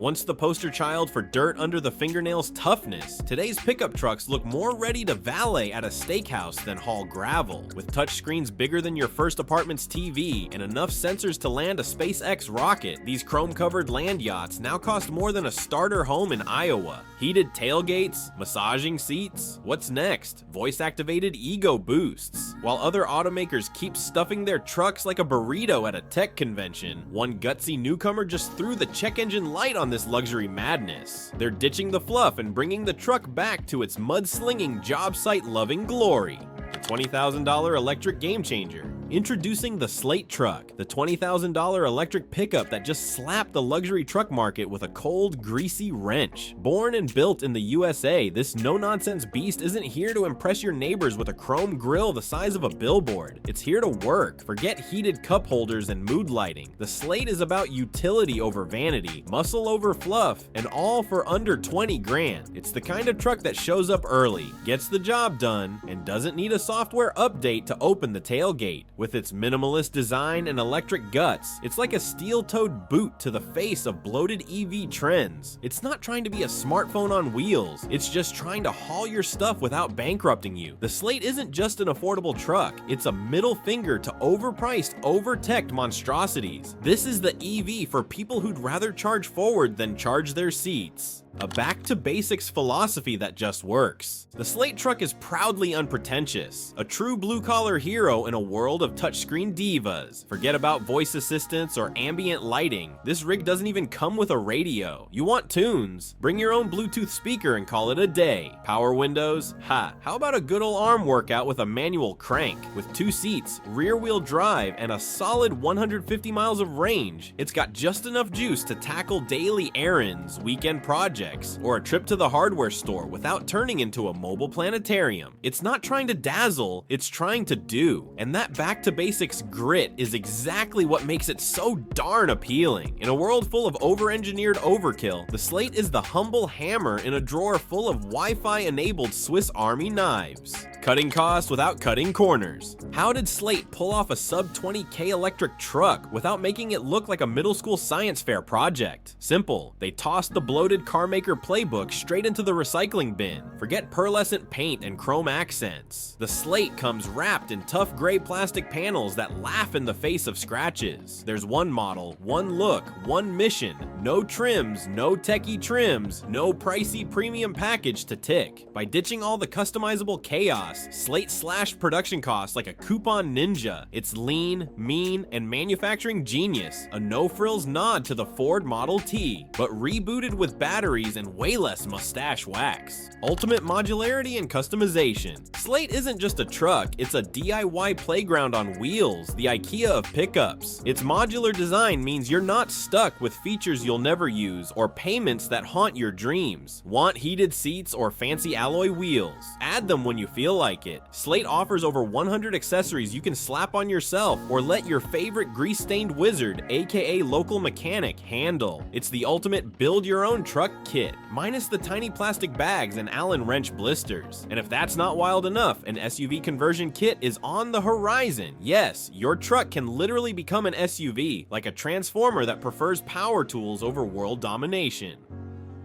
Once the poster child for dirt under the fingernails toughness, today's pickup trucks look more ready to valet at a steakhouse than haul gravel. With touchscreens bigger than your first apartment's TV and enough sensors to land a SpaceX rocket, these chrome-covered land yachts now cost more than a starter home in Iowa. Heated tailgates, massaging seats. What's next? Voice-activated ego boosts. While other automakers keep stuffing their trucks like a burrito at a tech convention, one gutsy newcomer just threw the check engine light on this luxury madness. They're ditching the fluff and bringing the truck back to its mud-slinging, job site-loving glory. The $20,000 electric game changer. Introducing the Slate Truck, the $20,000 electric pickup that just slapped the luxury truck market with a cold, greasy wrench. Born and built in the USA, this no-nonsense beast isn't here to impress your neighbors with a chrome grille the size of a billboard. It's here to work. Forget heated cup holders and mood lighting. The Slate is about utility over vanity, muscle over fluff, and all for under 20 grand. It's the kind of truck that shows up early, gets the job done, and doesn't need a software update to open the tailgate. With its minimalist design and electric guts, it's like a steel-toed boot to the face of bloated EV trends. It's not trying to be a smartphone on wheels, it's just trying to haul your stuff without bankrupting you. The Slate isn't just an affordable truck, it's a middle finger to overpriced, over-teched monstrosities. This is the EV for people who'd rather charge forward than charge their seats. A back-to-basics philosophy that just works. The Slate Truck is proudly unpretentious, a true blue-collar hero in a world of touchscreen divas. Forget about voice assistants or ambient lighting. This rig doesn't even come with a radio. You want tunes? Bring your own Bluetooth speaker and call it a day. Power windows? Ha! How about a good ol' arm workout with a manual crank? With 2 seats, rear-wheel drive, and a solid 150 miles of range, it's got just enough juice to tackle daily errands, weekend projects, or a trip to the hardware store without turning into a mobile planetarium. It's not trying to dazzle, it's trying to do. And that back-to-basics grit is exactly what makes it so darn appealing. In a world full of over-engineered overkill, the Slate is the humble hammer in a drawer full of Wi-Fi enabled Swiss Army knives. Cutting costs without cutting corners. How did Slate pull off a sub 20K electric truck without making it look like a middle school science fair project? Simple. They tossed the bloated carmaker playbook straight into the recycling bin. Forget pearlescent paint and chrome accents. The Slate comes wrapped in tough gray plastic panels that laugh in the face of scratches. There's one model, one look, one mission. No trims, no techie trims, no pricey premium package to tick. By ditching all the customizable chaos, Slate slashed production costs like a coupon ninja. It's lean, mean, and manufacturing genius. A no-frills nod to the Ford Model T, but rebooted with batteries and way less mustache wax. Ultimate modularity and customization. Slate isn't just a truck, it's a DIY playground on wheels, the IKEA of pickups. Its modular design means you're not stuck with features you'll never use or payments that haunt your dreams. Want heated seats or fancy alloy wheels? Add them when you feel like it. Slate offers over 100 accessories you can slap on yourself or let your favorite grease-stained wizard, aka local mechanic, handle. It's the ultimate build-your-own truck kit, minus the tiny plastic bags and Allen wrench blisters. And if that's not wild enough, an SUV conversion kit is on the horizon. Yes, your truck can literally become an SUV, like a transformer that prefers power tools over world domination.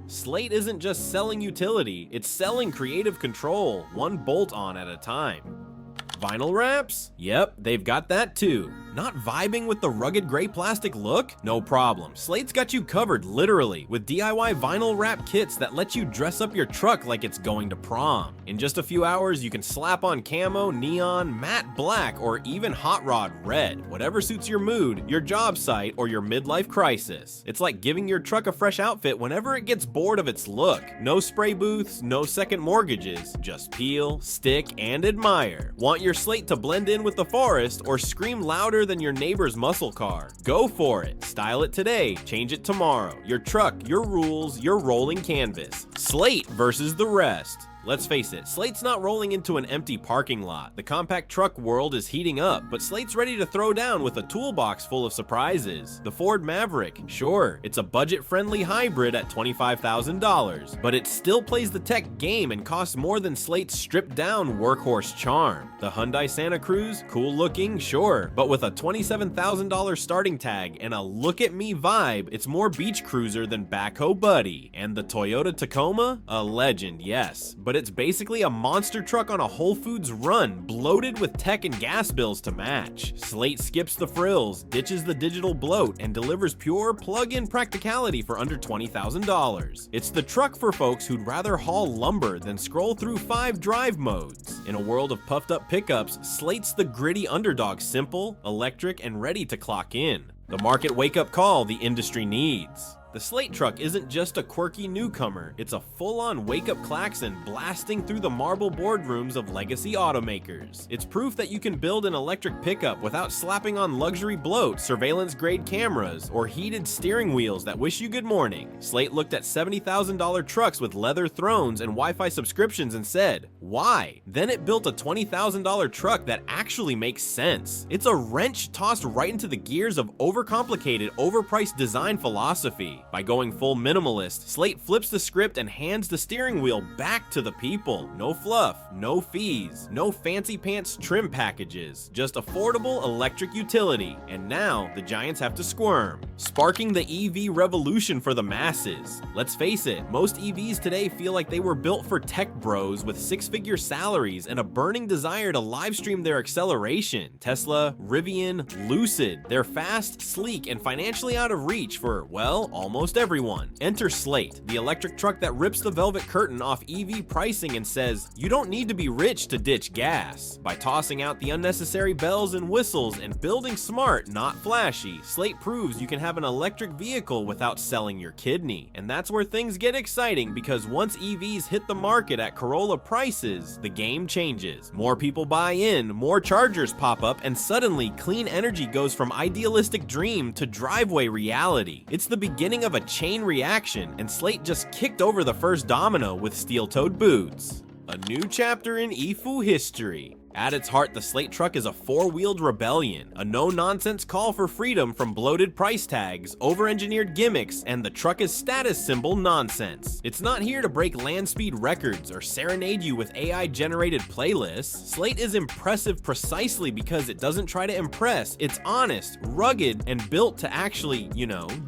Slate isn't just selling utility, it's selling creative control, one bolt-on at a time. Vinyl wraps? Yep, they've got that too. Not vibing with the rugged gray plastic look? No problem. Slate's got you covered, literally, with DIY vinyl wrap kits that let you dress up your truck like it's going to prom. In just a few hours, you can slap on camo, neon, matte black, or even hot rod red. Whatever suits your mood, your job site, or your midlife crisis. It's like giving your truck a fresh outfit whenever it gets bored of its look. No spray booths, no second mortgages, just peel, stick, and admire. Want your Slate to blend in with the forest or scream louder than your neighbor's muscle car? Go for it. Style it today, change it tomorrow. Your truck, your rules, your rolling canvas. Slate versus the rest. Let's face it, Slate's not rolling into an empty parking lot. The compact truck world is heating up, but Slate's ready to throw down with a toolbox full of surprises. The Ford Maverick, sure, it's a budget-friendly hybrid at $25,000, but it still plays the tech game and costs more than Slate's stripped-down workhorse charm. The Hyundai Santa Cruz, cool-looking, sure, but with a $27,000 starting tag and a look-at-me vibe, it's more beach cruiser than backhoe buddy. And the Toyota Tacoma? A legend, yes, but it's basically a monster truck on a Whole Foods run, bloated with tech and gas bills to match. Slate skips the frills, ditches the digital bloat, and delivers pure plug-in practicality for under $20,000. It's the truck for folks who'd rather haul lumber than scroll through 5 drive modes. In a world of puffed-up pickups, Slate's the gritty underdog, simple, electric, and ready to clock in. The market wake-up call the industry needs. The Slate Truck isn't just a quirky newcomer, it's a full-on wake-up klaxon blasting through the marble boardrooms of legacy automakers. It's proof that you can build an electric pickup without slapping on luxury bloat, surveillance-grade cameras, or heated steering wheels that wish you good morning. Slate looked at $70,000 trucks with leather thrones and Wi-Fi subscriptions and said, why? Then it built a $20,000 truck that actually makes sense. It's a wrench tossed right into the gears of overcomplicated, overpriced design philosophy. By going full minimalist, Slate flips the script and hands the steering wheel back to the people. No fluff, no fees, no fancy pants trim packages, just affordable electric utility. And now the giants have to squirm, sparking the EV revolution for the masses. Let's face it, most EVs today feel like they were built for tech bros with 6-figure salaries and a burning desire to livestream their acceleration. Tesla, Rivian, Lucid, they're fast, sleek, and financially out of reach for, well, almost everyone. Enter Slate, the electric truck that rips the velvet curtain off EV pricing and says, you don't need to be rich to ditch gas. By tossing out the unnecessary bells and whistles and building smart, not flashy, Slate proves you can have an electric vehicle without selling your kidney. And that's where things get exciting, because once EVs hit the market at Corolla prices, the game changes. More people buy in, more chargers pop up, and suddenly clean energy goes from idealistic dream to driveway reality. It's the beginning of a chain reaction, and Slate just kicked over the first domino with steel-toed boots. A new chapter in EFU history. At its heart, the Slate Truck is a 4-wheeled rebellion, a no-nonsense call for freedom from bloated price tags, over-engineered gimmicks, and the truck is status symbol nonsense. It's not here to break land speed records or serenade you with AI-generated playlists. Slate is impressive precisely because it doesn't try to impress. It's honest, rugged, and built to actually,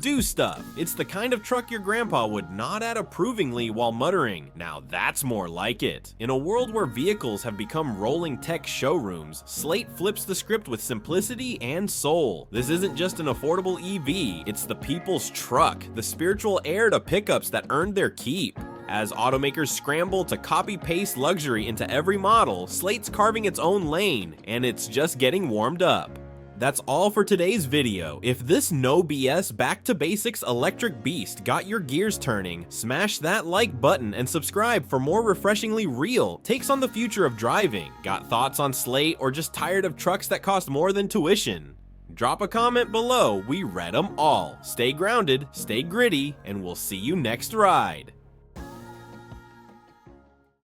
do stuff. It's the kind of truck your grandpa would nod at approvingly while muttering, now that's more like it. In a world where vehicles have become rolling tech showrooms, Slate flips the script with simplicity and soul. This isn't just an affordable EV, it's the people's truck, the spiritual heir to pickups that earned their keep. As automakers scramble to copy-paste luxury into every model, Slate's carving its own lane, and it's just getting warmed up. That's all for today's video. If this no BS back to basics electric beast got your gears turning, smash that like button and subscribe for more refreshingly real takes on the future of driving. Got thoughts on Slate or just tired of trucks that cost more than tuition? Drop a comment below, we read them all. Stay grounded, stay gritty, and we'll see you next ride.